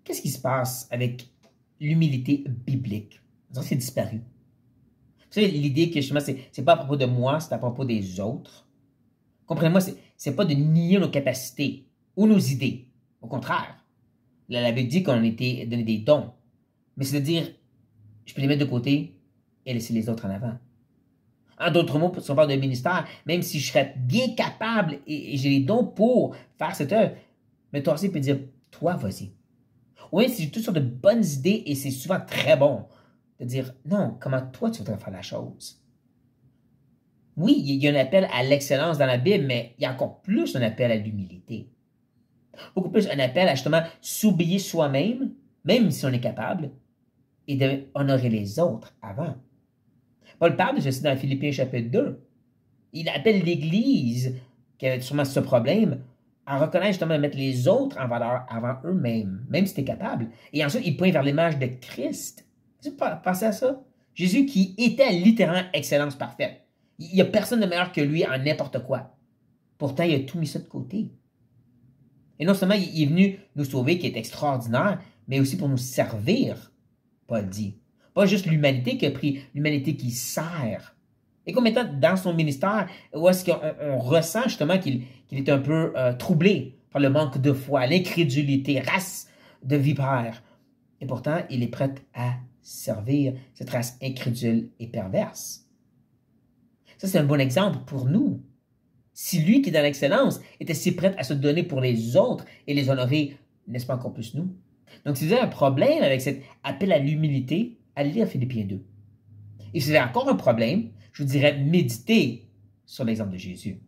qu'est-ce qui se passe avec l'humilité biblique? C'est disparu. Vous savez, l'idée que justement, c'est pas à propos de moi, c'est à propos des autres. Comprenez-moi, c'est pas de nier nos capacités ou nos idées. Au contraire, la Bible dit qu'on a été donné des dons. Mais c'est de dire, je peux les mettre de côté et laisser les autres en avant. En d'autres mots, si on parle de ministère, même si je serais bien capable et j'ai les dons pour faire cette œuvre, mais toi aussi, tu peux dire, toi, vas-y. Oui, si j'ai toutes sortes de bonnes idées et c'est souvent très bon de dire, non, comment toi tu voudrais faire la chose? Oui, il y a un appel à l'excellence dans la Bible, mais il y a encore plus un appel à l'humilité. Beaucoup plus un appel à justement s'oublier soi-même, même si on est capable, et d'honorer les autres avant. Paul parle de ceci dans Philippiens chapitre 2. Il appelle l'Église, qui avait sûrement ce problème, à reconnaître justement de mettre les autres en valeur avant eux-mêmes, même si tu es capable. Et ensuite, il pointe vers l'image de Christ. Pensez à ça. Jésus qui était littéralement excellence parfaite. Il n'y a personne de meilleur que lui en n'importe quoi. Pourtant, il a tout mis ça de côté. Et non seulement il est venu nous sauver, qui est extraordinaire, mais aussi pour nous servir, Paul dit. Pas juste l'humanité qui a pris, l'humanité qui sert. Et comme étant dans son ministère, où est-ce qu'on ressent justement qu'il est un peu troublé par le manque de foi, l'incrédulité, race de vipère. Et pourtant, il est prêt à servir cette race incrédule et perverse. Ça, c'est un bon exemple pour nous. Si lui qui est dans l'excellence était si prêt à se donner pour les autres et les honorer, n'est-ce pas encore plus nous? Donc, si vous avez un problème avec cet appel à l'humilité, allez lire Philippiens 2. Et si vous avez encore un problème, je vous dirais méditez sur l'exemple de Jésus.